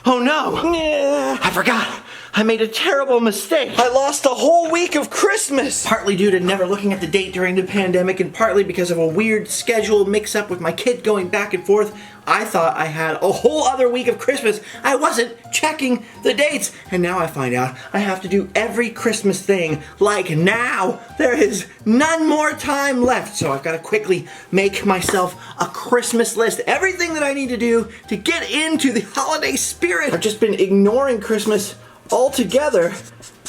Oh no! I forgot. I made a terrible mistake. I lost a whole week of Christmas. Partly due to never looking at the date during the pandemic, and partly because of a weird schedule mix-up with my kid going back and forth. I thought I had a whole other week of Christmas. I wasn't checking the dates, and now I find out I have to do every Christmas thing like now. There is none more time left, so I've got to quickly make myself a Christmas list. Everything that I need to do to get into the holiday spirit. I've just been ignoring Christmas altogether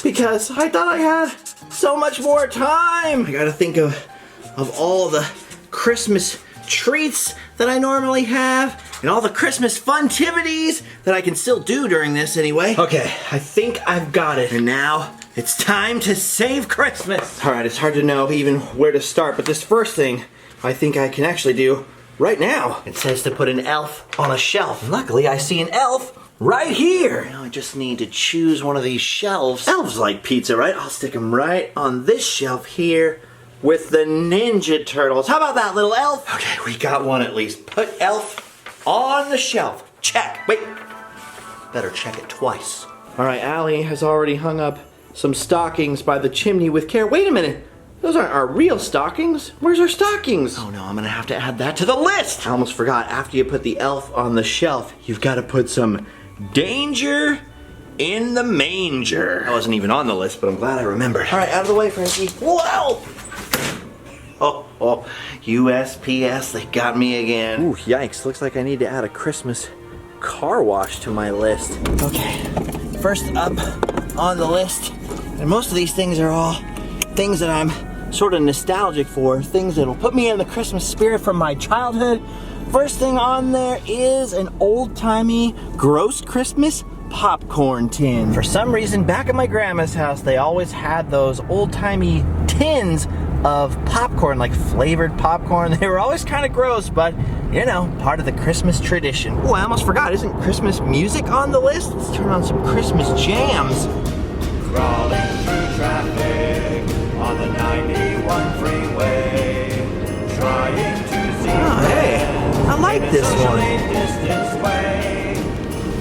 because I thought I had so much more time. I gotta think of all the Christmas treats that I normally have and all the Christmas funtivities that I can still do during this anyway. Okay, I think I've got it. And now it's time to save Christmas. All right, it's hard to know even where to start, but this first thing I think I can actually do right now. It says to put an elf on a shelf. Luckily, I see an elf right here. Now I just need to choose one of these shelves. Elves like pizza, right? I'll stick them right on this shelf here with the Ninja Turtles. How about that, little elf? Okay, we got one at least. Put elf on the shelf. Check. Wait. Better check it twice. All right, Allie has already hung up some stockings by the chimney with care. Wait a minute. Those aren't our real stockings. Where's our stockings? Oh no, I'm gonna have to add that to the list. I almost forgot. After you put the elf on the shelf, you've got to put some danger in the manger. That wasn't even on the list, but I'm glad I remembered. All right, out of the way, Frankie. Whoa! Oh, USPS, they got me again. Ooh, yikes. Looks like I need to add a Christmas car wash to my list. Okay, first up on the list, and most of these things are all things that I'm sort of nostalgic for, things that'll put me in the Christmas spirit from my childhood. First thing on there is an old-timey gross Christmas popcorn tin. For some reason, back at my grandma's house, they always had those old-timey tins of popcorn, like flavored popcorn. They were always kind of gross, but you know, part of the Christmas tradition. Oh, I almost forgot, isn't Christmas music on the list? Let's turn on some Christmas jams. Crawling through traffic on the 91 freeway, trying to see. Oh, hey, I like this one. Distance way.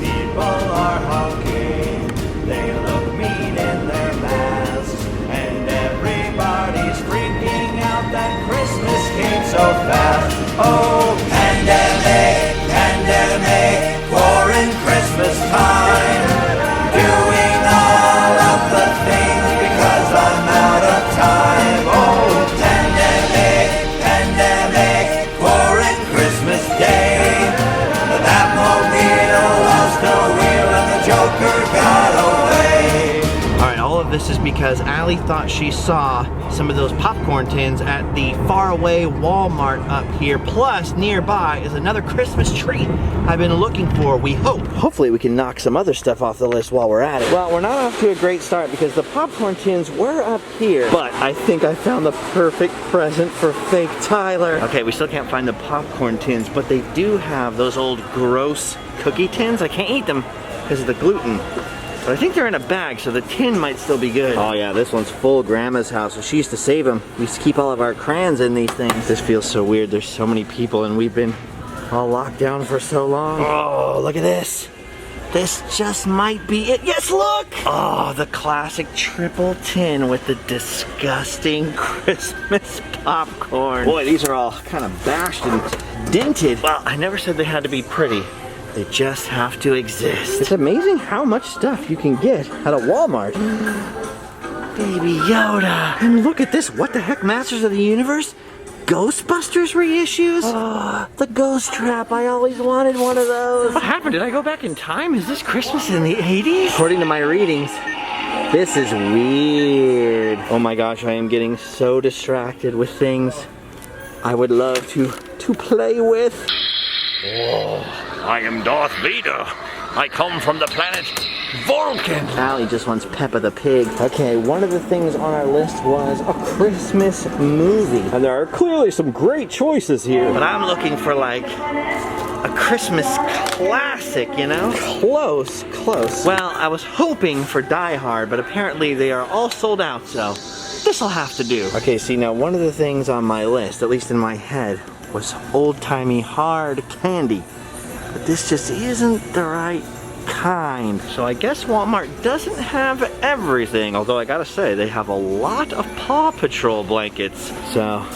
People are honking, they look mean in their masks, and everybody's freaking out that Christmas came so fast. Oh, pandemic, pandemic, foreign Christmas time, doing all of the things because I'm out of time. Oh, pandemic, pandemic, foreign Christmas day. The Batmobile lost a wheel and the Joker got away. Alright, all of this is because Allie thought she saw some of those popcorn tins at the faraway Walmart up here. Plus, nearby is another Christmas treat I've been looking for, we hope. Hopefully we can knock some other stuff off the list while we're at it. Well, we're not off to a great start because the popcorn tins were up here. But I think I found the perfect present for fake Tyler. Okay, we still can't find the popcorn tins, but they do have those old gross cookie tins. I can't eat them because of the gluten. But I think they're in a bag, so the tin might still be good. Oh yeah, this one's full Grandma's house, so she used to save them. We used to keep all of our crayons in these things. This feels so weird. There's so many people and we've been all locked down for so long. Oh, look at this. This just might be it. Yes, look! Oh, the classic triple tin with the disgusting Christmas popcorn. Boy, these are all kind of bashed and dented. Well, I never said they had to be pretty. They just have to exist. It's amazing how much stuff you can get at a Walmart. Baby Yoda. And look at this. What the heck, Masters of the Universe? Ghostbusters reissues? Oh, the Ghost Trap. I always wanted one of those. What happened? Did I go back in time? Is this Christmas in the 80s? According to my readings, this is weird. Oh my gosh, I am getting so distracted with things I would love to play with. Oh, I am Darth Vader. I come from the planet Vulcan. Allie just wants Peppa the Pig. Okay, one of the things on our list was a Christmas movie. And there are clearly some great choices here. But I'm looking for like a Christmas classic, you know? Close. Well, I was hoping for Die Hard, but apparently they are all sold out, so this'll have to do. Okay, see now one of the things on my list, at least in my head, was old-timey hard candy. but this just isn't the right kind. So I guess Walmart doesn't have everything, although I gotta say, they have a lot of Paw Patrol blankets. So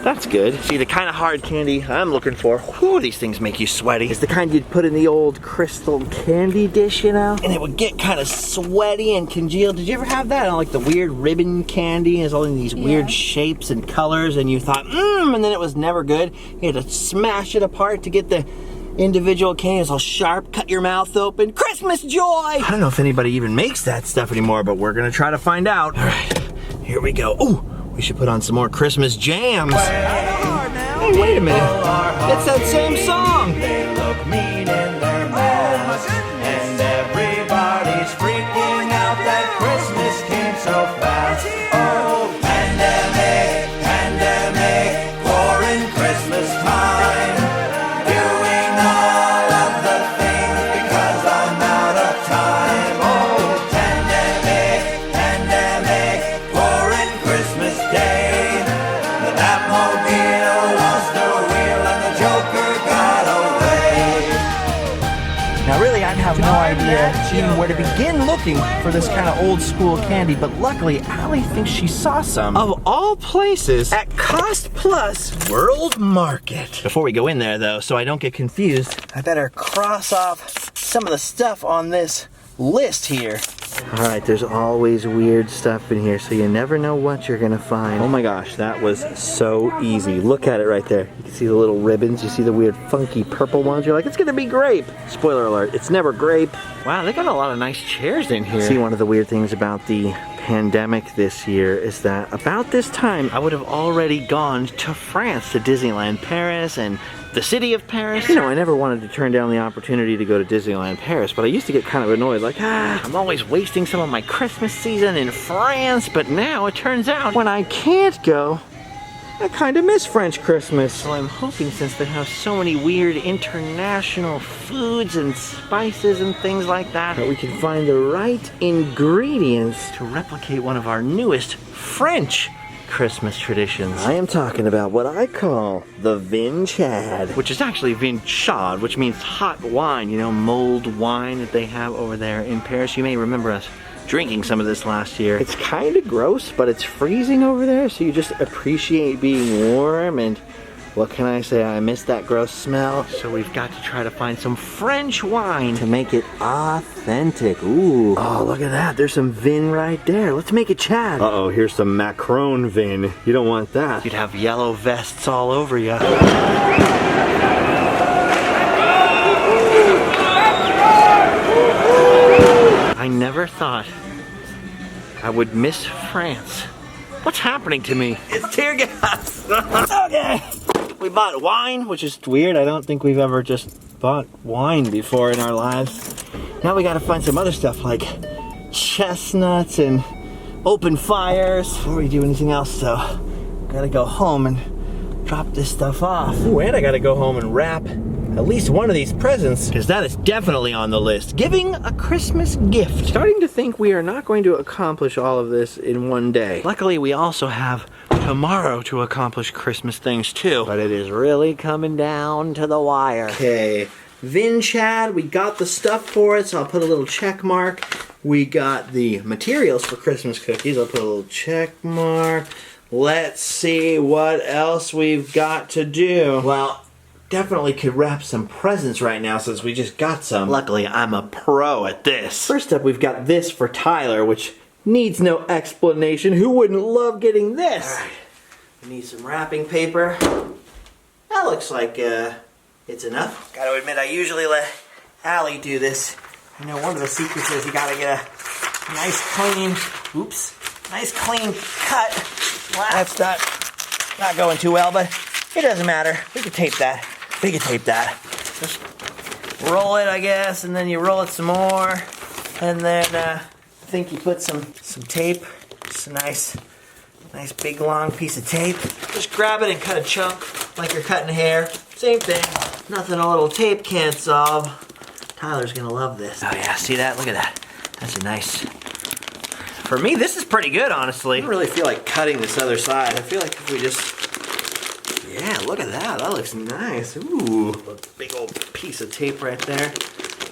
that's good. See, the kind of hard candy I'm looking for, whew, these things make you sweaty, is the kind you'd put in the old crystal candy dish, you know? And it would get kind of sweaty and congealed. Did you ever have that? Like the weird ribbon candy is all in these weird shapes and colors, and you thought, and then it was never good. You had to smash it apart to get the individual candy. It's all sharp, cut your mouth open. Christmas joy! I don't know if anybody even makes that stuff anymore, but we're gonna try to find out. All right, here we go. Ooh. We should put on some more Christmas jams. Hey, wait a minute. It's that same song. They look mean in their moments, and everybody's freaking out that Christmas came so fast. Oh, pandemic, pandemic, pouring Christmas time. Doing all of the things because I'm out of time. Oh, pandemic, pandemic, pouring Christmas Day. The Batmobile lost the wheel and the Joker got away. Now really, I have no idea even where to begin looking for this kind of old school candy, but luckily Allie thinks she saw some, of all places, at Cost Plus World Market. Before we go in there though, so I don't get confused, I better cross off some of the stuff on this list here. Alright, there's always weird stuff in here, so you never know what you're gonna find. Oh my gosh, that was so easy. Look at it right there. You can see the little ribbons, you see the weird funky purple ones. You're like, it's gonna be grape. Spoiler alert, it's never grape. Wow, they got a lot of nice chairs in here. See, one of the weird things about the pandemic this year is that about this time, I would have already gone to France, to Disneyland Paris and the city of Paris. You know, I never wanted to turn down the opportunity to go to Disneyland Paris, but I used to get kind of annoyed, like, I'm always wasting some of my Christmas season in France, but now it turns out when I can't go, I kind of miss French Christmas. So I'm hoping, since they have so many weird international foods and spices and things like that, that we can find the right ingredients to replicate one of our newest French Christmas traditions. I am talking about what I call the vin chad, which is actually vin chaud, which means hot wine, you know, mulled wine that they have over there in Paris. You may remember us drinking some of this last year. It's kind of gross, but it's freezing over there, so you just appreciate being warm, and what can I say? I miss that gross smell. So we've got to try to find some French wine to make it authentic. Ooh. Oh, look at that. There's some vin right there. Let's make it chad. Uh-oh, here's some Macron vin. You don't want that. You'd have yellow vests all over you. I never thought I would miss France. What's happening to me? It's tear gas. Okay. We bought wine, which is weird. I don't think we've ever just bought wine before in our lives. Now we gotta find some other stuff like chestnuts and open fires. Before we do anything else, though, gotta go home and drop this stuff off. Ooh, and I gotta go home and wrap at least one of these presents, because that is definitely on the list. Giving a Christmas gift. Starting to think we are not going to accomplish all of this in one day. Luckily, we also have tomorrow to accomplish Christmas things too. But it is really coming down to the wire. Okay, vin chad, we got the stuff for it, so I'll put a little check mark. We got the materials for Christmas cookies. I'll put a little check mark. Let's see what else we've got to do. Well, definitely could wrap some presents right now since we just got some. Luckily, I'm a pro at this. First up, we've got this for Tyler, which needs no explanation. Who wouldn't love getting this? All right. We need some wrapping paper. That looks like it's enough. Gotta admit, I usually let Allie do this. You know, one of the secrets is you gotta get a nice clean, nice clean cut. Wow. That's not going too well, but it doesn't matter. We can tape that. Just roll it, I guess, and then you roll it some more, and then I think you put some tape. Just a nice big long piece of tape. Just grab it and cut a chunk like you're cutting hair. Same thing. Nothing a little tape can't solve. Tyler's gonna love this. Oh yeah, see that? Look at that. That's a nice. For me, this is pretty good, honestly. I don't really feel like cutting this other side. I feel like if we just, yeah, look look at that. That looks nice. Ooh, a big old piece of tape right there.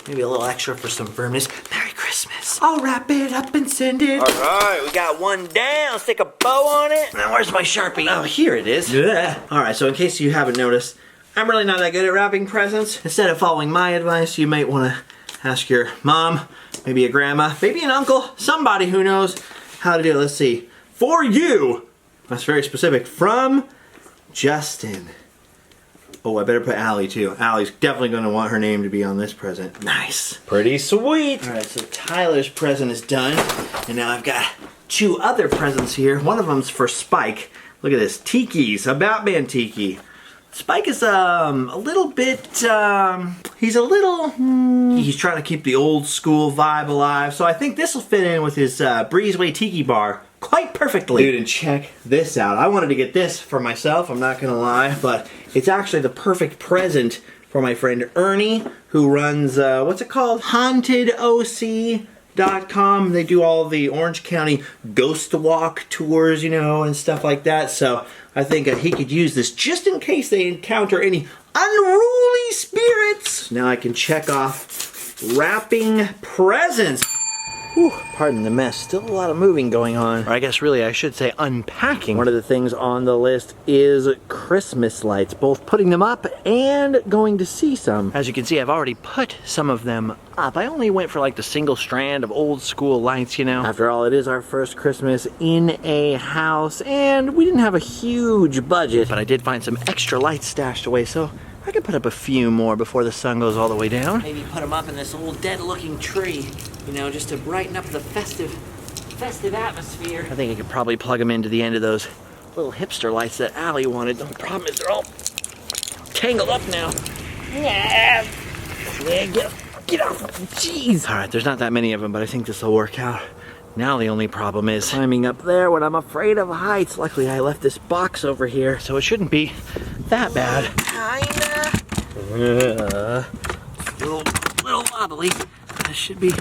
Maybe a little extra for some firmness. Merry Christmas. I'll wrap it up and send it. All right, we got one down. Stick a bow on it. Now, where's my Sharpie? Oh, here it is. Yeah. All right, so in case you haven't noticed, I'm really not that good at wrapping presents. Instead of following my advice, you might want to ask your mom, maybe a grandma, maybe an uncle, somebody who knows how to do it. Let's see. For you. That's very specific. From Justin. Oh, I better put Allie too. Allie's definitely going to want her name to be on this present. Nice. Pretty sweet. All right, so Tyler's present is done. And now I've got 2 other presents here. One of them's for Spike. Look at this. Tiki's, a Batman Tiki. Spike is a little bit, he's trying to keep the old school vibe alive. So I think this will fit in with his Breezeway Tiki bar quite perfectly. Dude, and check this out. I wanted to get this for myself, I'm not gonna lie, but it's actually the perfect present for my friend Ernie, who runs, what's it called? HauntedOC.com. They do all the Orange County ghost walk tours, you know, and stuff like that. So I think he could use this just in case they encounter any unruly spirits. Now I can check off wrapping presents. Whew, pardon the mess. Still a lot of moving going on. Or I guess really I should say unpacking. One of the things on the list is Christmas lights. Both putting them up and going to see some. As you can see, I've already put some of them up. I only went for like the single strand of old school lights, you know. After all, it is our first Christmas in a house and we didn't have a huge budget. But I did find some extra lights stashed away, so I could put up a few more before the sun goes all the way down. Maybe put them up in this old dead-looking tree, you know, just to brighten up the festive atmosphere. I think I could probably plug them into the end of those little hipster lights that Allie wanted. The problem is they're all tangled up now. Yeah, get off. Jeez. All right, there's not that many of them, but I think this will work out. Now the only problem is climbing up there when I'm afraid of heights. Luckily, I left this box over here, so it shouldn't be that bad. Kinda. Little wobbly. This should be.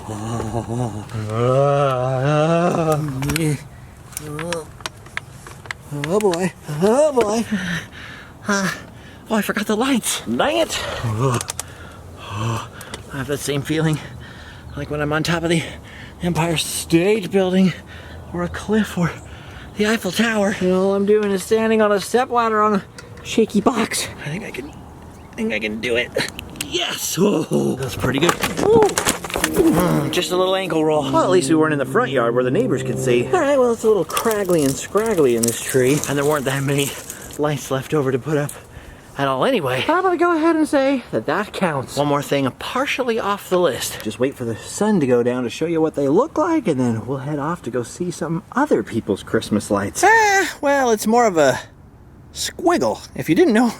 Oh boy. Oh boy. Oh, I forgot the lights. Dang it. I have that same feeling like when I'm on top of the Empire State Building or a cliff or the Eiffel Tower. And all I'm doing is standing on a stepladder on a shaky box. I think I can do it. Yes! Oh, that's pretty good. Just a little ankle roll. Well, at least we weren't in the front yard where the neighbors could see. All right, well, it's a little craggly and scraggly in this tree. And there weren't that many lights left over to put up at all anyway. I'm gonna go ahead and say that counts. One more thing partially off the list. Just wait for the sun to go down to show you what they look like, and then we'll head off to go see some other people's Christmas lights. Well, it's more of a squiggle. If you didn't know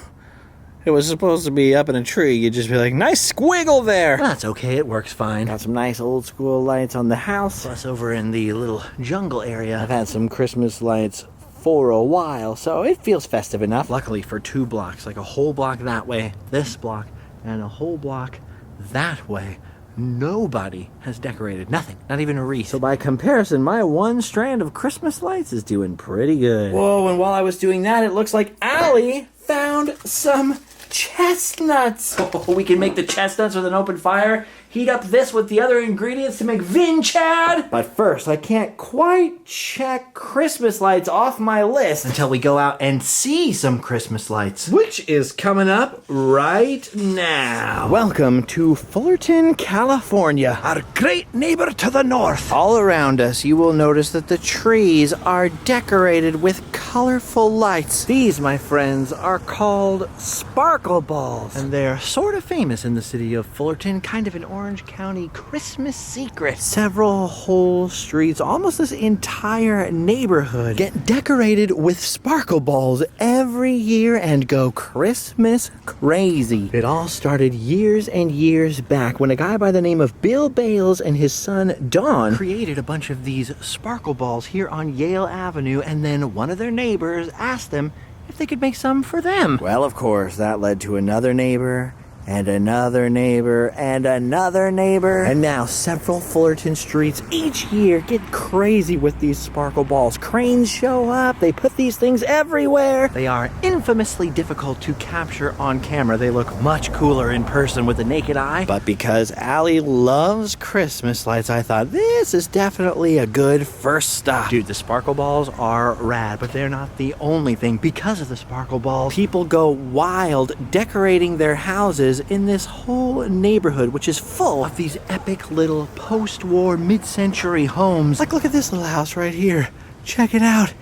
it was supposed to be up in a tree, you'd just be like, nice squiggle there. That's okay, it works fine. Got some nice old school lights on the house. Plus over in the little jungle area, I've had some Christmas lights for a while, so it feels festive enough. Luckily for 2 blocks, like a whole block that way, this block, and a whole block that way, nobody has decorated. Nothing, not even a wreath. So by comparison, my one strand of Christmas lights is doing pretty good. Whoa, and while I was doing that, it looks like Allie found some chestnuts. Oh, we can make the chestnuts with an open fire, heat up this with the other ingredients to make vin chad. But first, I can't quite check Christmas lights off my list until we go out and see some Christmas lights, which is coming up right now. Welcome to Fullerton, California, our great neighbor to the north. All around us, you will notice that the trees are decorated with colorful lights. These, my friends, are called sparkle balls, and they're sort of famous in the city of Fullerton, kind of an Orange County Christmas secret. Several whole streets, almost this entire neighborhood, get decorated with sparkle balls every year and go Christmas crazy. It all started years and years back when a guy by the name of Bill Bales and his son Don created a bunch of these sparkle balls here on Yale Avenue, and then one of their neighbors asked them if they could make some for them. Well, of course, that led to another neighbor and another neighbor, and another neighbor. And now several Fullerton streets each year get crazy with these sparkle balls. Cranes show up, they put these things everywhere. They are infamously difficult to capture on camera. They look much cooler in person with the naked eye. But because Allie loves Christmas lights, I thought this is definitely a good first stop. Dude, the sparkle balls are rad, but they're not the only thing. Because of the sparkle balls, people go wild decorating their houses in this whole neighborhood, which is full of these epic little post-war mid-century homes. Like, look at this little house right here. Check it out.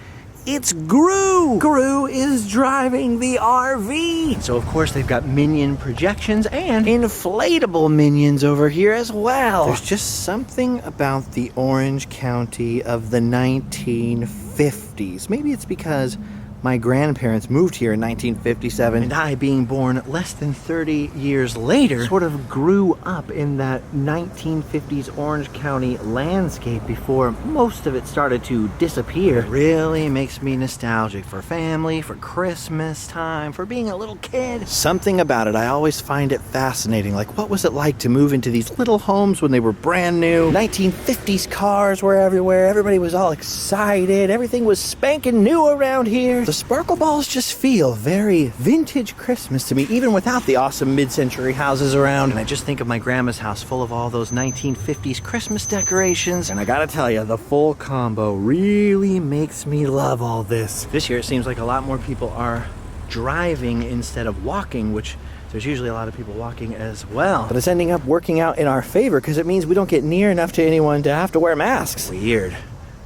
It's Gru! Gru is driving the RV! So, of course, they've got minion projections and inflatable minions over here as well. There's just something about the Orange County of the 1950s. Maybe it's because my grandparents moved here in 1957, and I, being born less than 30 years later, sort of grew up in that 1950s Orange County landscape before most of it started to disappear. It really makes me nostalgic for family, for Christmas time, for being a little kid. Something about it, I always find it fascinating. Like, what was it like to move into these little homes when they were brand new? 1950s cars were everywhere, everybody was all excited, everything was spanking new around here. The sparkle balls just feel very vintage Christmas to me, even without the awesome mid-century houses around. And I just think of my grandma's house full of all those 1950s Christmas decorations. And I gotta tell you, the full combo really makes me love all this. This year it seems like a lot more people are driving instead of walking, which there's usually a lot of people walking as well. But it's ending up working out in our favor because it means we don't get near enough to anyone to have to wear masks. Weird.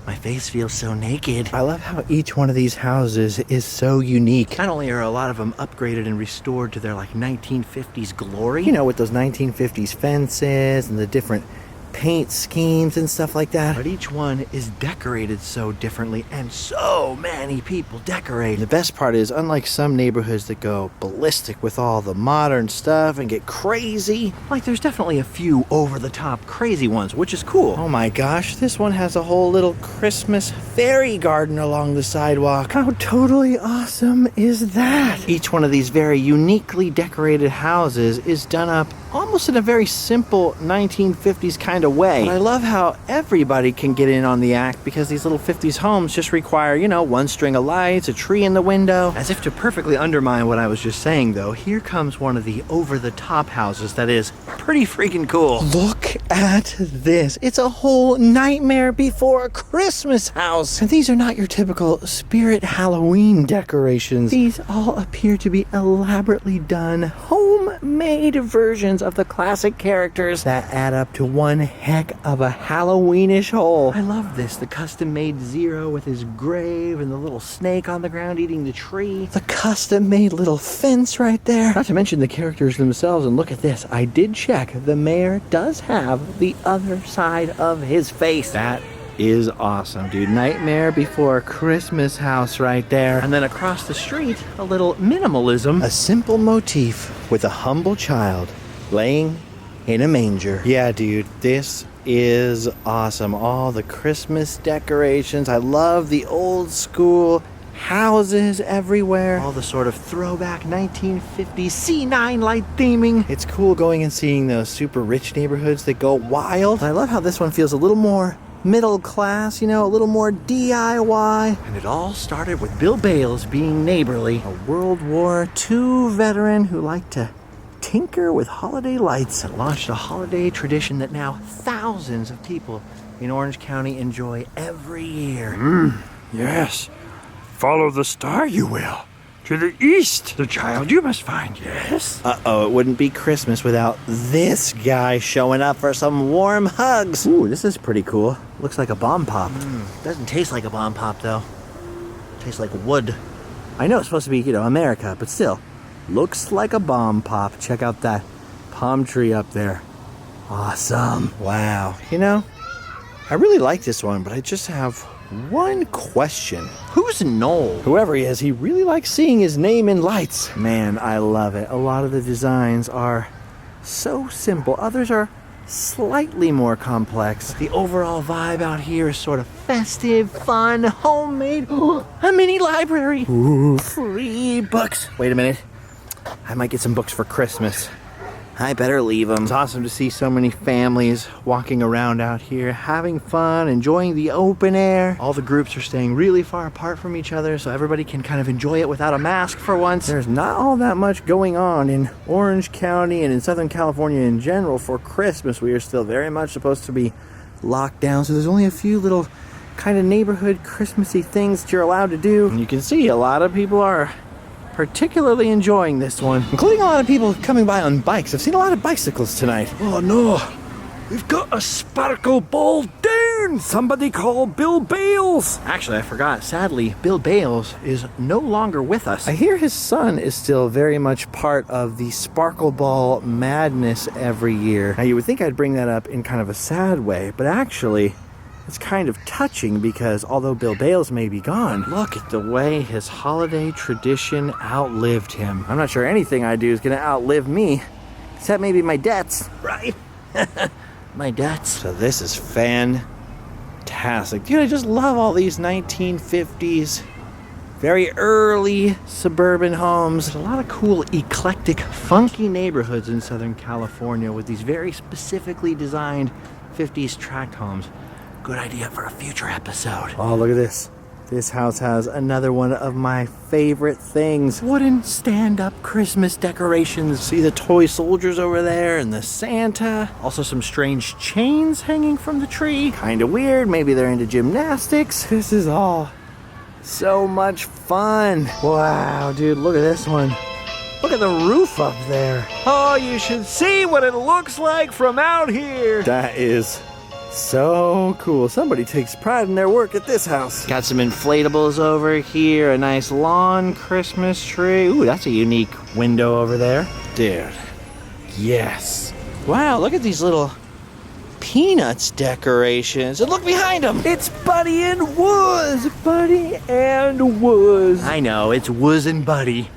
My face feels so naked. I love how each one of these houses is so unique. Not only are a lot of them upgraded and restored to their like 1950s glory, you know, with those 1950s fences and the different paint schemes and stuff like that, but each one is decorated so differently, and so many people decorate. The best part is, unlike some neighborhoods that go ballistic with all the modern stuff and get crazy, like there's definitely a few over-the-top crazy ones, which is cool. Oh my gosh, this one has a whole little Christmas fairy garden along the sidewalk. How totally awesome is that? Each one of these very uniquely decorated houses is done up almost in a very simple 1950s kind of way. But I love how everybody can get in on the act, because these little 50s homes just require, you know, one string of lights, a tree in the window. As if to perfectly undermine what I was just saying, though, here comes one of the over-the-top houses that is pretty freaking cool. Look at this. It's a whole Nightmare Before Christmas house. And these are not your typical Spirit Halloween decorations. These all appear to be elaborately done, homemade versions of the classic characters that add up to one heck of a Halloweenish whole. I love this. The custom-made Zero with his grave and the little snake on the ground eating the tree. The custom-made little fence right there. Not to mention the characters themselves. And look at this. I did check. The mayor does have the other side of his face. That is awesome, dude. Nightmare Before Christmas house right there. And then across the street, a little minimalism. A simple motif with a humble child laying in a manger. Yeah, dude, this is awesome. All the Christmas decorations. I love the old school houses everywhere. All the sort of throwback 1950s C9 light theming. It's cool going and seeing those super rich neighborhoods that go wild. I love how this one feels a little more middle class, you know, a little more DIY. And it all started with Bill Bales being neighborly, a World War II veteran who liked to tinker with holiday lights, and launched a holiday tradition that now thousands of people in Orange County enjoy every year. Yes. Follow the star, you will. To the east, the child you must find, yes? Uh-oh, it wouldn't be Christmas without this guy showing up for some warm hugs. Ooh, this is pretty cool. Looks like a bomb pop. Doesn't taste like a bomb pop, though. Tastes like wood. I know it's supposed to be, you know, America, but still. Looks like a bomb pop. Check out that palm tree up there. Awesome. Wow. You know, I really like this one, but I just have one question. Who's Noel? Whoever he is, he really likes seeing his name in lights. Man, I love it. A lot of the designs are so simple. Others are slightly more complex. The overall vibe out here is sort of festive, fun, homemade. A mini library. Ooh, free books. Wait a minute. I might get some books for Christmas. I better leave them. It's awesome to see so many families walking around out here, having fun, enjoying the open air. All the groups are staying really far apart from each other, so everybody can kind of enjoy it without a mask for once. There's not all that much going on in Orange County and in Southern California in general for Christmas. We are still very much supposed to be locked down, so there's only a few little kind of neighborhood Christmassy things that you're allowed to do. And you can see a lot of people are particularly enjoying this one, including a lot of people coming by on bikes. I've seen a lot of bicycles tonight. Oh no, we've got a sparkle ball down! Somebody call Bill Bales! Actually, I forgot. Sadly, Bill Bales is no longer with us. I hear his son is still very much part of the sparkle ball madness every year. Now, you would think I'd bring that up in kind of a sad way, but actually, it's kind of touching because although Bill Bales may be gone, look at the way his holiday tradition outlived him. I'm not sure anything I do is going to outlive me, except maybe my debts, right? My debts. So this is fantastic. Dude, I just love all these 1950s, very early suburban homes. There's a lot of cool, eclectic, funky neighborhoods in Southern California with these very specifically designed 50s tract homes. Good idea for a future episode. Oh, look at this. This house has another one of my favorite things. Wooden stand-up Christmas decorations. See the toy soldiers over there and the Santa. Also some strange chains hanging from the tree. Kind of weird. Maybe they're into gymnastics. This is all so much fun. Wow, dude, look at this one. Look at the roof up there. Oh, you should see what it looks like from out here. That is so cool. Somebody takes pride in their work at this house. Got some inflatables over here, a nice lawn Christmas tree. Ooh, that's a unique window over there. Dude, yes. Wow, look at these little Peanuts decorations. And look behind them. It's Buddy and Wuz. Buddy and Wuz. I know, it's Wuz and Buddy.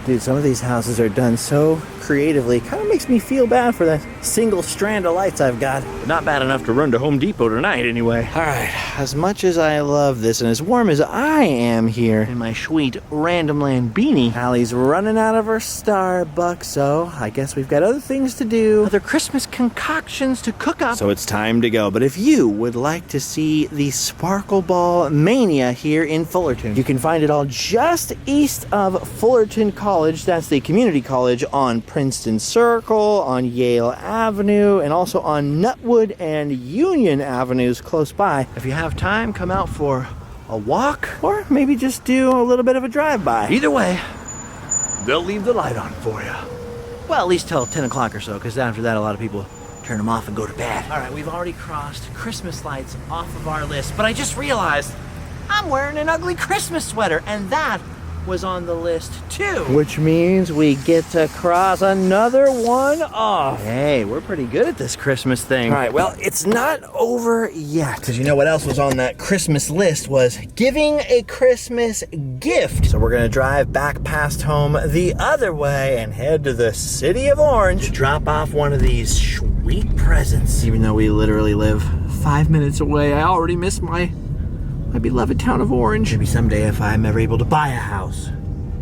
Dude, some of these houses are done so creatively. Kind of makes me feel bad for that single strand of lights I've got. But not bad enough to run to Home Depot tonight anyway. All right, as much as I love this and as warm as I am here in my sweet Randomland beanie, Allie's running out of her Starbucks, so I guess we've got other things to do, other Christmas concoctions to cook up. So it's time to go. But if you would like to see the Sparkle Ball Mania here in Fullerton, you can find it all just east of Fullerton College. That's the community college on Princeton Circle, on Yale Avenue, and also on Nutwood and Union Avenues close by. If you have time, come out for a walk, or maybe just do a little bit of a drive-by. Either way, they'll leave the light on for you. Well, at least till 10 o'clock or so, because after that, a lot of people turn them off and go to bed. All right, we've already crossed Christmas lights off of our list, but I just realized I'm wearing an ugly Christmas sweater, and that was on the list too. Which means we get to cross another one off. Hey, we're pretty good at this Christmas thing. All right, well, it's not over yet. Because you know what else was on that Christmas list was giving a Christmas gift. So we're gonna drive back past home the other way and head to the city of Orange to drop off one of these sweet presents. Even though we literally live 5 minutes away, I already miss my beloved town of Orange. Maybe someday if I'm ever able to buy a house,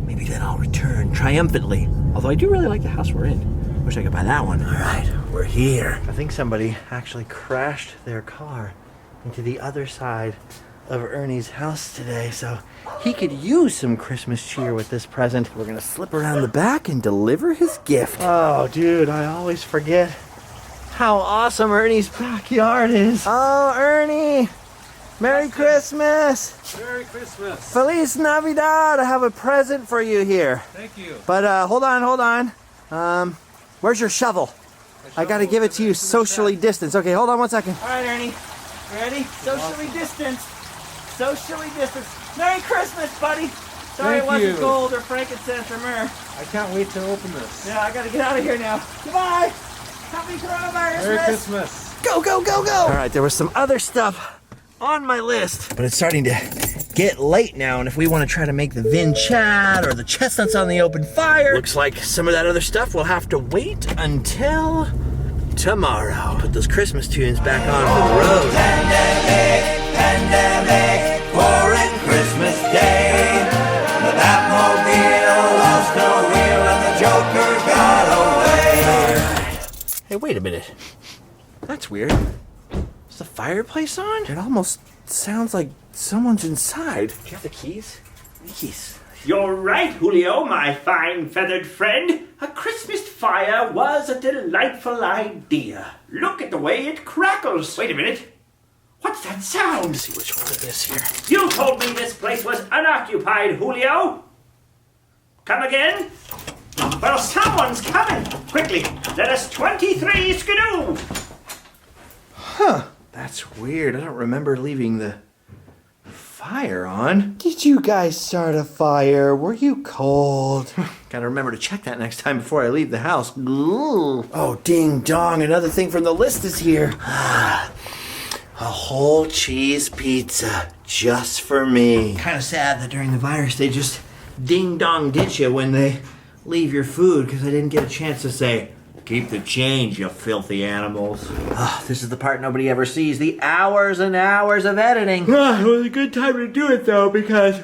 maybe then I'll return triumphantly. Although I do really like the house we're in. Wish I could buy that one. All right, we're here. I think somebody actually crashed their car into the other side of Ernie's house today, so he could use some Christmas cheer with this present. We're gonna slip around the back and deliver his gift. Oh, dude, I always forget how awesome Ernie's backyard is. Oh, Ernie! Merry Christmas! Merry Christmas! Feliz Navidad! I have a present for you here. Thank you. But hold on. Where's your shovel? I gotta give it to you socially distanced. Okay, hold on 1 second. All right, Ernie. Ready? Socially distanced. Socially distanced. Merry Christmas, buddy! Sorry it wasn't gold or frankincense or myrrh. I can't wait to open this. Yeah, I gotta get out of here now. Goodbye! Happy coronavirus! Merry Christmas! Go! All right, there was some other stuff on my list, but it's starting to get late now, and if we want to try to make the vin chat or the chestnuts on the open fire, looks like some of that other stuff will have to wait until tomorrow. Put those Christmas tunes back on for the road. Pandemic, pouring Christmas Day. The Batmobile lost no wheel and the Joker got away. Hey, wait a minute. That's weird. Is the fireplace on? It almost sounds like someone's inside. Do you have the keys? Keys. You're right, Julio, my fine feathered friend. A Christmas fire was a delightful idea. Look at the way it crackles. Wait a minute. What's that sound? Let's see which one it is here. You told me this place was unoccupied, Julio. Come again? Well, someone's coming. Quickly, let us 23 skidoo. Huh. That's weird. I don't remember leaving the fire on. Did you guys start a fire? Were you cold? Gotta remember to check that next time before I leave the house. Ooh. Oh, ding dong. Another thing from the list is here. A whole cheese pizza just for me. Kind of sad that during the virus they just ding dong ditch you when they leave your food because I didn't get a chance to say, "Keep the change, you filthy animals." This is the part nobody ever sees. The hours and hours of editing. It was a good time to do it though because,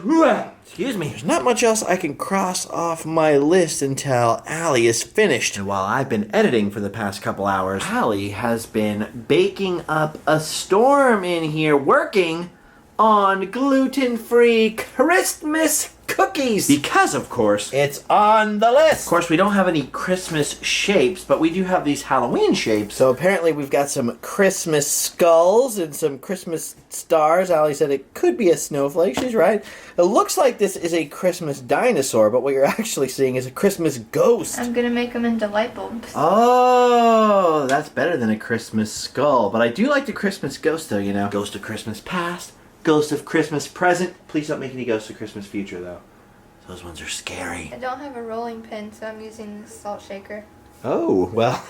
excuse me, there's not much else I can cross off my list until Allie is finished. And while I've been editing for the past couple hours, Allie has been baking up a storm in here, working on gluten-free Christmas cookies. Because, of course, it's on the list. Of course, we don't have any Christmas shapes, but we do have these Halloween shapes. So apparently we've got some Christmas skulls and some Christmas stars. Allie said it could be a snowflake. She's right. It looks like this is a Christmas dinosaur, but what you're actually seeing is a Christmas ghost. I'm gonna make them into light bulbs. Oh, that's better than a Christmas skull. But I do like the Christmas ghost, though, you know. Ghost of Christmas past. Ghost of Christmas present. Please don't make any Ghost of Christmas future, though. Those ones are scary. I don't have a rolling pin, so I'm using this salt shaker. Oh, well,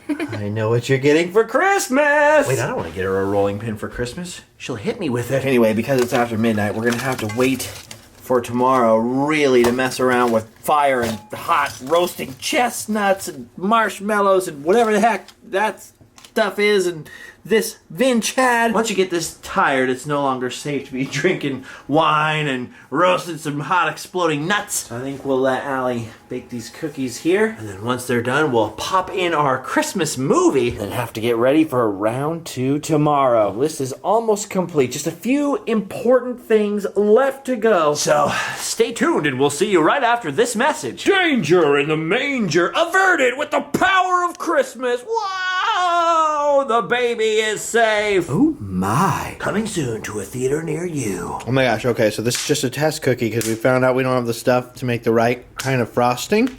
I know what you're getting for Christmas! Wait, I don't want to get her a rolling pin for Christmas. She'll hit me with it. Anyway, because it's after midnight, we're going to have to wait for tomorrow, really, to mess around with fire and hot roasting chestnuts and marshmallows and whatever the heck that stuff is, and this vin chad. Once you get this tired, it's no longer safe to be drinking wine and roasting some hot exploding nuts. So I think we'll let Allie bake these cookies here, and then once they're done, we'll pop in our Christmas movie and have to get ready for round 2 tomorrow. The list is almost complete. Just a few important things left to go. So stay tuned, and we'll see you right after this message. Danger in the manger averted with the power of Christmas. Whoa! The baby is safe. Oh my. Coming soon to a theater near you. Oh my gosh, okay, so this is just a test cookie because we found out we don't have the stuff to make the right kind of frosting.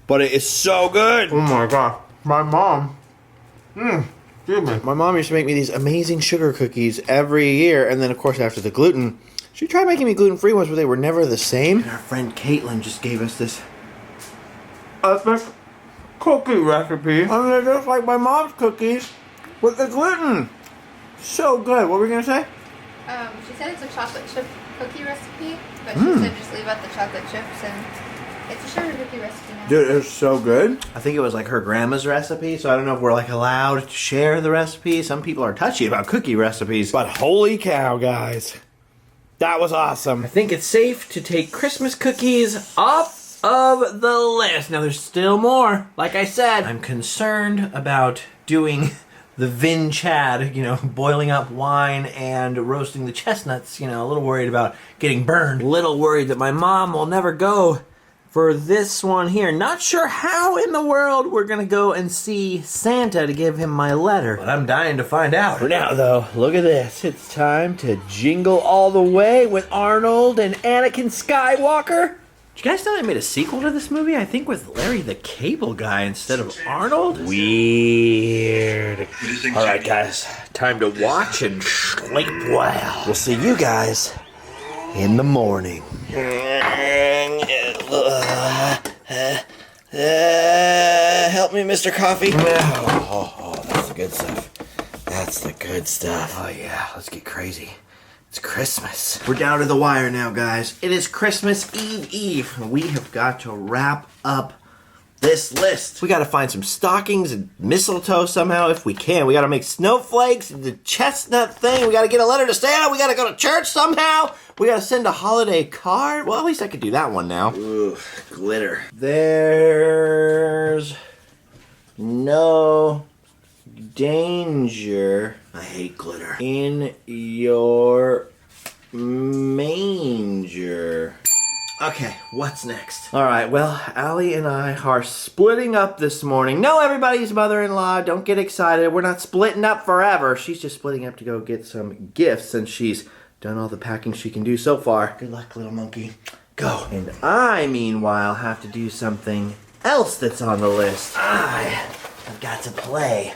But it is so good. Oh my god. My mom. My mom used to make me these amazing sugar cookies every year, and then of course after the gluten, she tried making me gluten-free ones, but they were never the same. And our friend Caitlin just gave us this epic cookie recipe. And they're just like my mom's cookies with the gluten. So good. What were you gonna say? She said it's a chocolate chip cookie recipe, but she said just leave out the chocolate chips and it's a sugar cookie recipe now. Dude, it's so good. I think it was like her grandma's recipe, so I don't know if we're like allowed to share the recipe. Some people are touchy about cookie recipes. But holy cow, guys. That was awesome. I think it's safe to take Christmas cookies off of the list. Now there's still more. Like I said, I'm concerned about doing the vin chad, you know, boiling up wine and roasting the chestnuts, you know, a little worried about getting burned. A little worried that my mom will never go for this one here. Not sure how in the world we're gonna go and see Santa to give him my letter, but I'm dying to find out. For now though, look at this. It's time to jingle all the way with Arnold and Anakin Skywalker. Did you guys know they made a sequel to this movie? I think with Larry the Cable Guy instead of Arnold? Weird. Alright guys, time to watch and sleep well. We'll see you guys in the morning. Help me, Mr. Coffee. Oh, that's the good stuff. That's the good stuff. Oh yeah, let's get crazy. It's Christmas. We're down to the wire now, guys. It is Christmas Eve. We have got to wrap up this list. We gotta find some stockings and mistletoe somehow if we can. We gotta make snowflakes and the chestnut thing. We gotta get a letter to Santa. We gotta go to church somehow. We gotta send a holiday card. Well, at least I could do that one now. Ooh, glitter. There's no danger. I hate glitter. In your manger. Okay, what's next? All right, well, Allie and I are splitting up this morning. No, everybody's mother-in-law, don't get excited. We're not splitting up forever. She's just splitting up to go get some gifts since she's done all the packing she can do so far. Good luck, little monkey. Go. And I, meanwhile, have to do something else that's on the list. I have got to play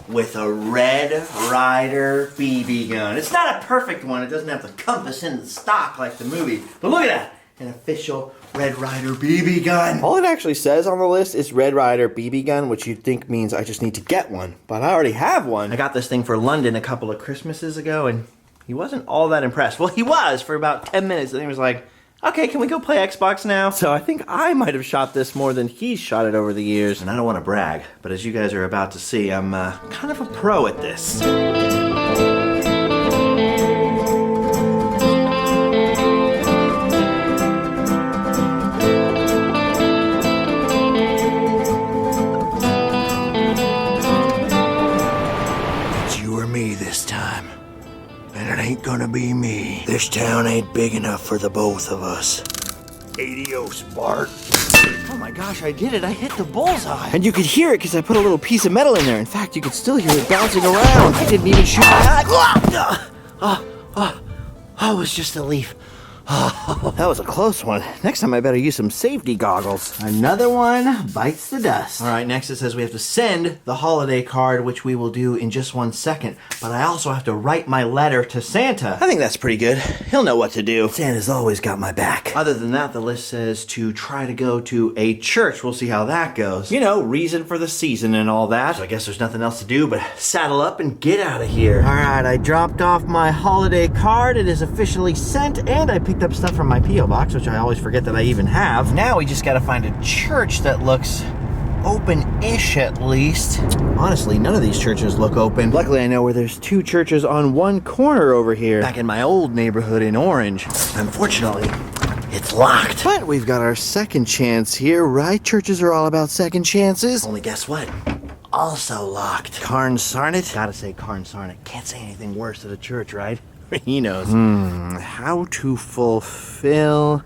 with a Red Ryder BB gun. It's not a perfect one. It doesn't have the compass in the stock like the movie. But look at that. An official Red Ryder BB gun. All it actually says on the list is Red Ryder BB gun, which you'd think means I just need to get one. But I already have one. I got this thing for London a couple of Christmases ago, and he wasn't all that impressed. Well, he was for about 10 minutes, and he was like, okay, can we go play Xbox now? So I think I might have shot this more than he's shot it over the years. And I don't want to brag, but as you guys are about to see, I'm kind of a pro at this. Ain't gonna be me. This town ain't big enough for the both of us. Adios, Bart. Oh my gosh, I did it. I hit the bullseye. And you could hear it because I put a little piece of metal in there. In fact, you could still hear it bouncing around. I didn't even shoot my eye. Oh, it was just a leaf. Oh, that was a close one. Next time I better use some safety goggles. Another one bites the dust. All right, next it says we have to send the holiday card, which we will do in just 1 second. But I also have to write my letter to Santa. I think that's pretty good. He'll know what to do. Santa's always got my back. Other than that, the list says to try to go to a church. We'll see how that goes. You know, reason for the season and all that. So I guess there's nothing else to do but saddle up and get out of here. All right, I dropped off my holiday card. It is officially sent, and I picked up stuff from my P.O. box, which I always forget that I even have. Now we just gotta find a church that looks open-ish at least. Honestly, none of these churches look open. Luckily, I know where there's 2 churches on one corner over here, back in my old neighborhood in Orange. Unfortunately, it's locked. But we've got our second chance here, right? Churches are all about second chances. Only guess what? Also locked. Carn Sarnet? Gotta say Carn Sarnet. Can't say anything worse at a church, right? He knows. How to fulfill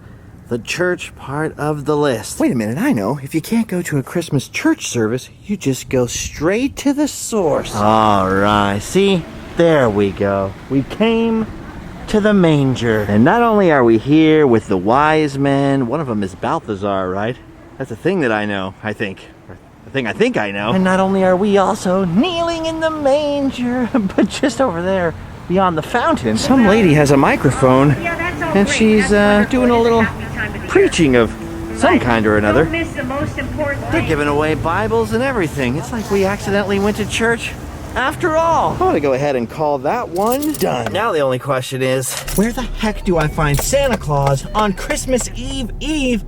the church part of the list. Wait a minute, I know. If you can't go to a Christmas church service, you just go straight to the source. All right, see? There we go. We came to the manger. And not only are we here with the wise men, one of them is Balthazar, right? That's a thing that I know, I think. A thing I think I know. And not only are we also kneeling in the manger, but just over there, beyond the fountain, some lady has a microphone, and she's doing a little preaching of some kind or another. They're giving away Bibles and everything. It's like we accidentally went to church after all. I'm gonna go ahead and call that one done. Now the only question is, where the heck do I find Santa Claus on Christmas Eve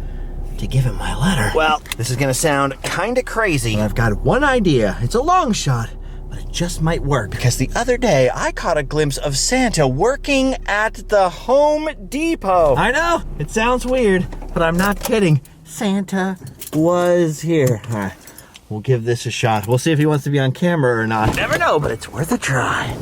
to give him my letter? Well, this is gonna sound kinda crazy. I've got one idea. It's a long shot, but it just might work, because the other day I caught a glimpse of Santa working at the Home Depot. I know, it sounds weird, but I'm not kidding. Santa was here. All right, we'll give this a shot. We'll see if he wants to be on camera or not. Never know, but it's worth a try.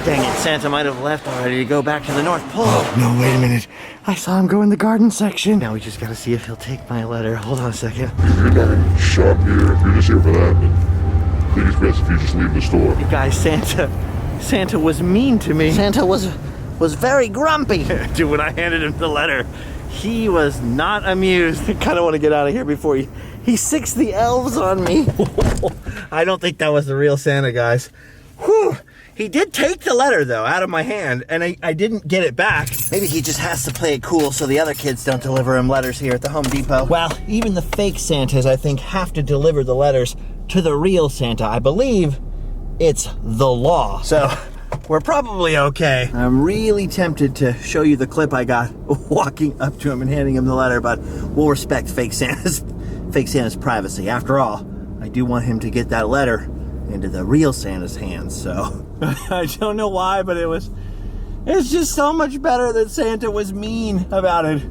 Dang it, Santa might have left already to go back to the North Pole. Oh, no, wait a minute. I saw him go in the garden section. Now we just gotta see if he'll take my letter. Hold on a second. If you're gonna shop here, if you're just here for that, then I think it's best if you just leave the store. You guys, Santa was mean to me. Santa was very grumpy. Dude, when I handed him the letter, he was not amused. I kind of want to get out of here before he sicks the elves on me. I don't think that was the real Santa, guys. Whew. He did take the letter, though, out of my hand, and I didn't get it back. Maybe he just has to play it cool so the other kids don't deliver him letters here at the Home Depot. Well, even the fake Santas, I think, have to deliver the letters to the real Santa. I believe it's the law. So we're probably okay. I'm really tempted to show you the clip I got walking up to him and handing him the letter, but we'll respect fake Santa's privacy. After all, I do want him to get that letter into the real Santa's hands, so. I don't know why, but it's just so much better that Santa was mean about it.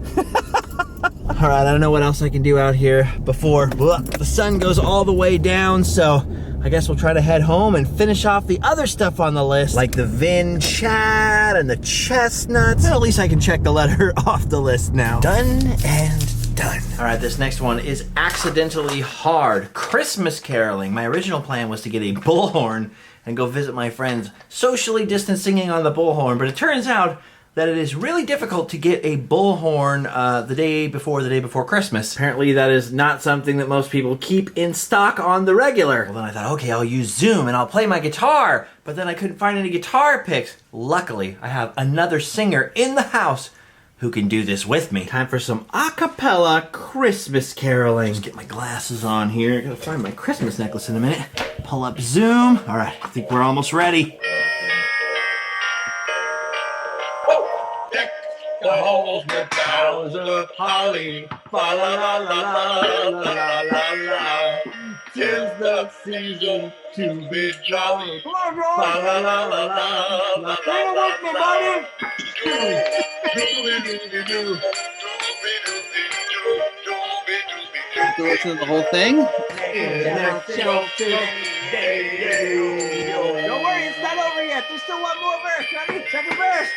All right, I don't know what else I can do out here before the sun goes all the way down, so I guess we'll try to head home and finish off the other stuff on the list, like the Vin Chat and the chestnuts. And at least I can check the letter off the list now. Done and done. All right, this next one is accidentally hard. Christmas caroling. My original plan was to get a bullhorn and go visit my friends socially distanced singing on the bullhorn, but it turns out that it is really difficult to get a bullhorn the day before Christmas. Apparently that is not something that most people keep in stock on the regular. Well, then I thought, okay, I'll use Zoom and I'll play my guitar, but then I couldn't find any guitar picks. Luckily, I have another singer in the house who can do this with me. Time for some acapella Christmas caroling. Just get my glasses on here. Gotta find my Christmas necklace in a minute. Pull up Zoom. All right, I think we're almost ready. The halls with boughs of holly, fa la la la la la la la la. 'Tis the season to be jolly, fa la la la la la. Sing it with me, buddy. To listen to the whole thing? Don't worry, it's not over yet. There's still one more verse. Ready? Second verse.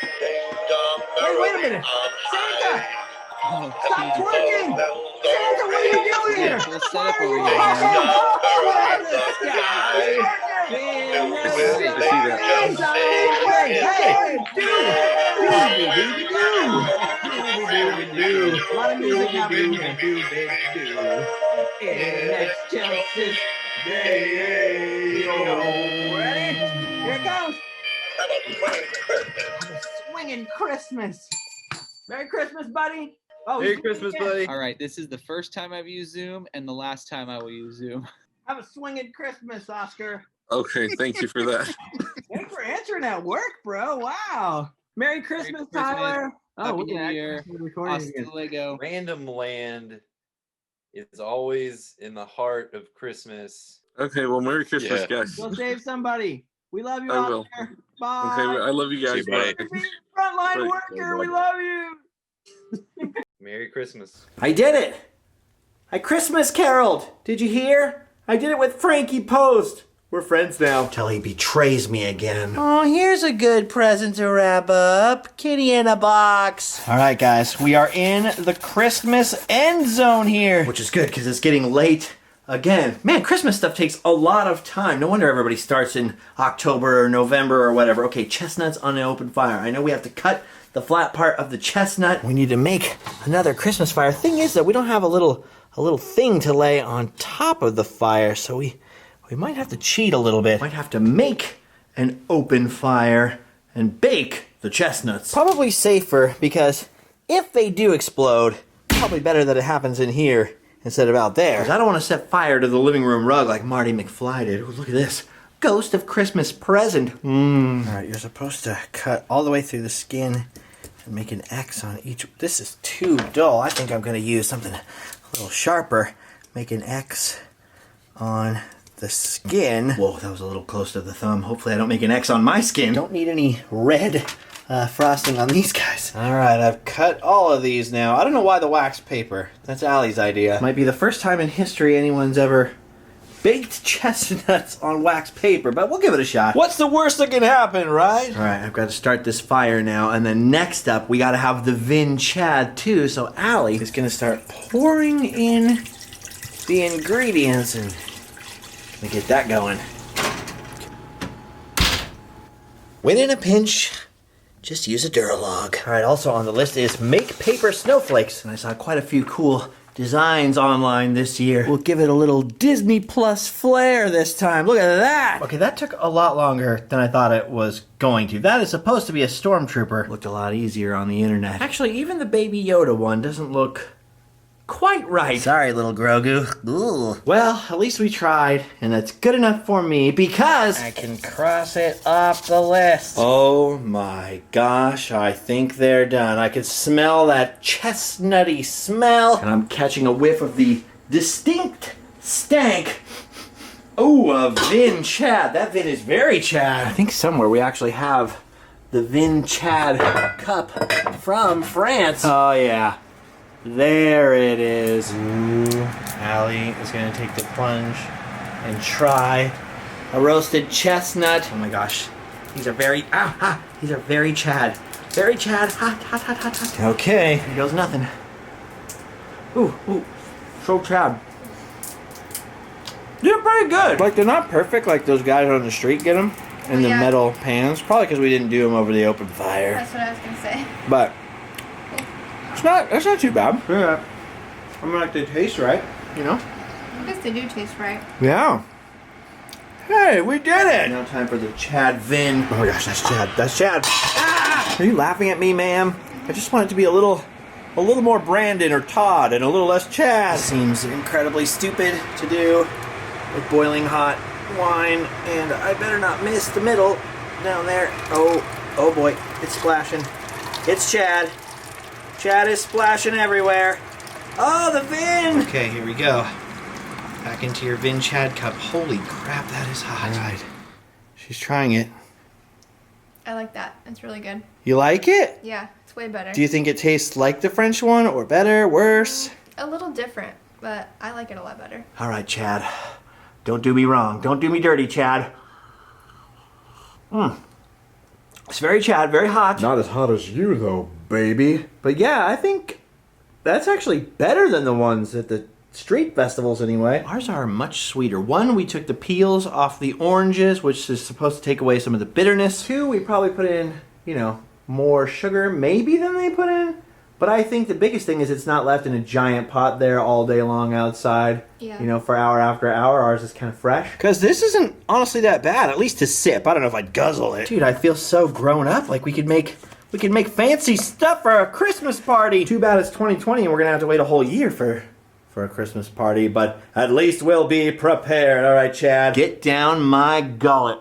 Wait a minute. Santa! Stop twerking! Santa, what are you doing here? We'll set up over here. Hey, dude! A lot of music happening here. Next Chelsea's Day. Ready? Here it goes. Swinging Christmas. Merry Christmas, buddy. Oh, Merry Christmas, buddy. All right, this is the first time I've used Zoom and the last time I will use Zoom. Have a swinging Christmas, Oscar. Okay, thank you for that. Thanks for answering at work, bro. Wow. Merry Christmas, Tyler. Happy New Year. Hasta luego. Randomland is always in the heart of Christmas. Okay, well, Merry Christmas, guys. Go save somebody. We love you, I will. Oscar. Bye. Okay, I love you guys. Bye. Frontline worker, we love you. Merry Christmas. I did it! I Christmas caroled! Did you hear? I did it with Frankie Post. We're friends now. Till he betrays me again. Oh, here's a good present to wrap up. Kitty in a box. All right, guys. We are in the Christmas end zone here. Which is good, because it's getting late again. Man, Christmas stuff takes a lot of time. No wonder everybody starts in October or November or whatever. Okay, chestnuts on an open fire. I know we have to cut the flat part of the chestnut. We need to make another Christmas fire. Thing is that we don't have a little thing to lay on top of the fire, so we might have to cheat a little bit. Might have to make an open fire and bake the chestnuts. Probably safer, because if they do explode, probably better that it happens in here instead of out there. 'Cause I don't want to set fire to the living room rug like Marty McFly did. Ooh, look at this. Ghost of Christmas present. All right, you're supposed to cut all the way through the skin and make an X on each. This is too dull. I think I'm going to use something a little sharper. Make an X on the skin. Whoa, that was a little close to the thumb. Hopefully I don't make an X on my skin. Don't need any red frosting on these guys. All right, I've cut all of these now. I don't know why the wax paper. That's Allie's idea. Might be the first time in history anyone's ever baked chestnuts on wax paper, but we'll give it a shot. What's the worst that can happen, right? All right, I've got to start this fire now, and then next up, we got to have the Vin Chad too, so Allie is going to start pouring in the ingredients, and let me get that going. When in a pinch, just use a Duralog. All right, also on the list is make paper snowflakes, and I saw quite a few cool designs online this year. We'll give it a little Disney Plus flair this time. Look at that! Okay, that took a lot longer than I thought it was going to. That is supposed to be a stormtrooper. Looked a lot easier on the internet. Actually, even the Baby Yoda one doesn't look quite right. Sorry, little Grogu. Ooh. Well, at least we tried, and that's good enough for me because I can cross it off the list. oh my gosh, I think they're done. I can smell that chestnutty smell, and I'm catching a whiff of the distinct stank. Oh, a Vin Chad. That Vin is very Chad. I think somewhere we actually have the Vin Chad cup from France. Oh, yeah. There it is. Ooh, Allie is going to take the plunge and try a roasted chestnut. Oh my gosh. These are very, these are very Chad. Very Chad. Hot, hot, hot, hot, hot. Okay, here goes nothing. Ooh, so Chad. They're pretty good. Like, they're not perfect like those guys on the street get them in the metal pans. Probably because we didn't do them over the open fire. That's what I was gonna say. But it's not too bad. Yeah. I mean, like, they taste right, you know? I guess they do taste right. Yeah. Hey, we did it! Now time for the Chad Vin. Oh my gosh, that's Chad. That's Chad. Ah! Are you laughing at me, ma'am? I just want it to be a little more Brandon or Todd and a little less Chad. Seems incredibly stupid to do with boiling hot wine, and I better not miss the middle down there. Oh boy, it's splashing. It's Chad. Chad is splashing everywhere. Oh, the Vin! Okay, here we go. Back into your Vin Chad cup. Holy crap, that is hot. All right. She's trying it. I like that. It's really good. You like it? Yeah, it's way better. Do you think it tastes like the French one, or better, worse? A little different, but I like it a lot better. All right, Chad. Don't do me wrong. Don't do me dirty, Chad. It's very Chad, very hot. Not as hot as you, though, baby. But yeah, I think that's actually better than the ones at the street festivals anyway. Ours are much sweeter. One, we took the peels off the oranges, which is supposed to take away some of the bitterness. Two, we probably put in, more sugar maybe than they put in. But I think the biggest thing is it's not left in a giant pot there all day long outside. Yeah. For hour after hour. Ours is kind of fresh. Because this isn't honestly that bad, at least to sip. I don't know if I'd guzzle it. Dude, I feel so grown up. Like we could make fancy stuff for a Christmas party. Too bad it's 2020 and we're going to have to wait a whole year for a Christmas party. But at least we'll be prepared. All right, Chad. Get down my gullet.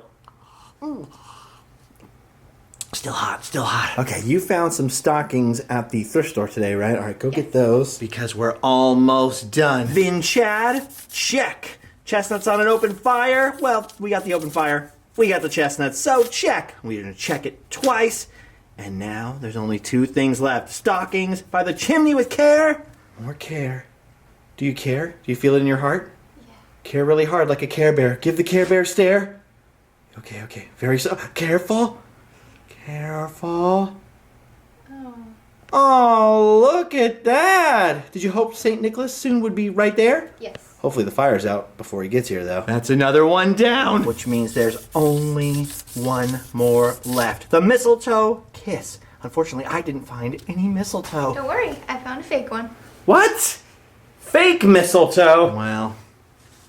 Still hot. Okay, you found some stockings at the thrift store today, right? All right, go get those because we're almost done. Vin Chad, check. Chestnuts on an open fire. Well, we got the open fire. We got the chestnuts, so check. We're gonna check it twice. And now there's only two things left. Stockings by the chimney with care. More care. Do you care? Do you feel it in your heart? Yeah. Care really hard like a Care Bear. Give the Care Bear stare. Okay. Very careful. Careful. Oh, look at that. Did you hope St. Nicholas soon would be right there? Yes. Hopefully the fire's out before he gets here, though. That's another one down. Which means there's only one more left. The mistletoe kiss. Unfortunately, I didn't find any mistletoe. Don't worry, I found a fake one. What? Fake mistletoe? Well,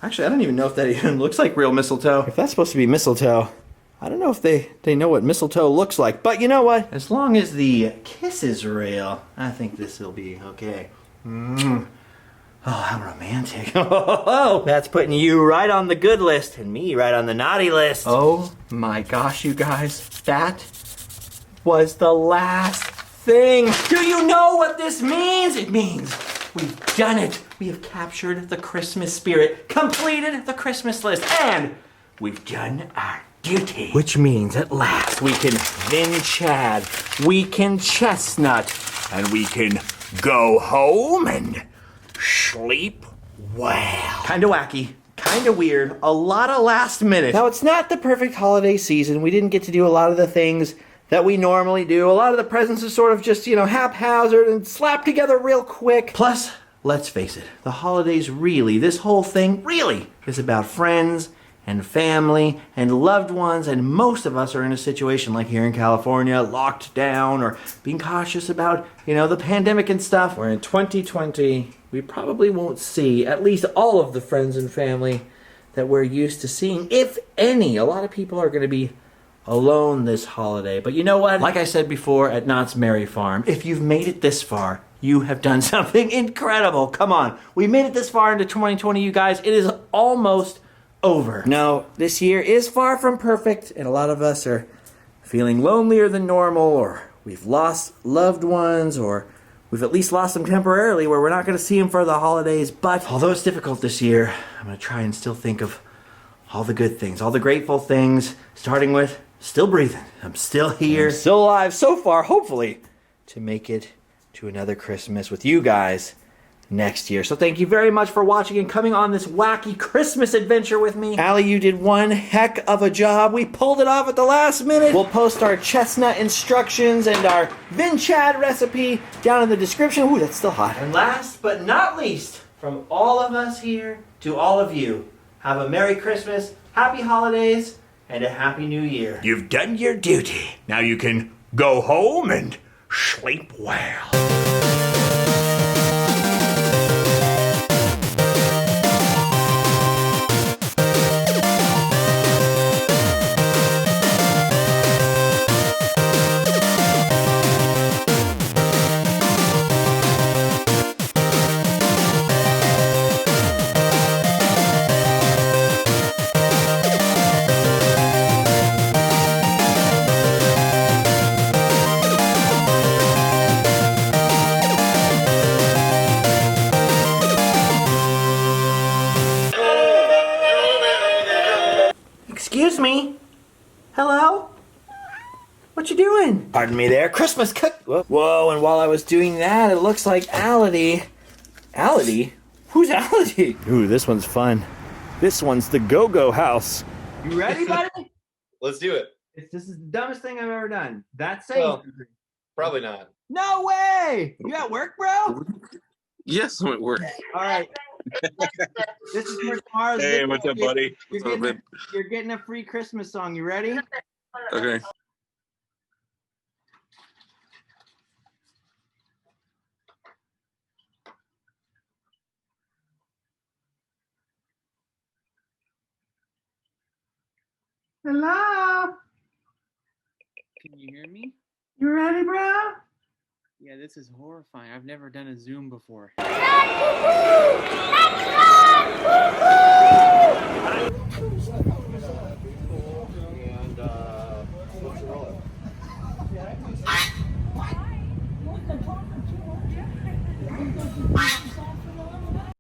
actually, I don't even know if that even looks like real mistletoe. If that's supposed to be mistletoe, I don't know if they know what mistletoe looks like. But you know what? As long as the kiss is real, I think this will be okay. Oh, how romantic. Oh, that's putting you right on the good list and me right on the naughty list. Oh my gosh, you guys. That was the last thing. Do you know what this means? It means we've done it. We have captured the Christmas spirit, completed the Christmas list, and we've done our duty. Which means at last we can Vin Chad, we can chestnut, and we can go home and sleep well. Kinda wacky, kinda weird, a lot of last minute. Now it's not the perfect holiday season. We didn't get to do a lot of the things that we normally do. A lot of the presents are sort of just, haphazard and slapped together real quick. Plus, let's face it, the holidays really, this whole thing really is about friends and family and loved ones, and most of us are in a situation like here in California, locked down or being cautious about, the pandemic and stuff. Where in 2020, we probably won't see at least all of the friends and family that we're used to seeing, if any. A lot of people are going to be alone this holiday. But you know what? Like I said before at Knott's Merry Farm, if you've made it this far, you have done something incredible. Come on. We made it this far into 2020, you guys. It is almost over. No, this year is far from perfect, and a lot of us are feeling lonelier than normal, or we've lost loved ones, or we've at least lost them temporarily where we're not going to see them for the holidays. But although it's difficult this year, I'm going to try and still think of all the good things, all the grateful things, starting with still breathing. I'm still here, still alive so far, hopefully, to make it to another Christmas with you guys next year. So thank you very much for watching and coming on this wacky Christmas adventure with me. Allie, you did one heck of a job. We pulled it off at the last minute. We'll post our chestnut instructions and our vinchad recipe down in the description. Ooh, that's still hot. And last but not least, from all of us here to all of you, have a Merry Christmas, Happy Holidays, and a Happy New Year. You've done your duty. Now you can go home and sleep well. Excuse me? Hello? What you doing? Pardon me there. Christmas cook. Whoa, and while I was doing that, it looks like Ality. Ality? Who's Ality? Ooh, this one's fun. This one's the Go-Go House. You ready, buddy? Let's do it. This is the dumbest thing I've ever done. That's saying Well, probably not. no way! You at work, bro? Yes, I'm at work. All right. This is for tomorrow's Hey, video. what's up, buddy? You're getting a free Christmas song. You ready? Okay. Hello? Can you hear me? You ready, bro? Yeah, this is horrifying. I've never done a Zoom before.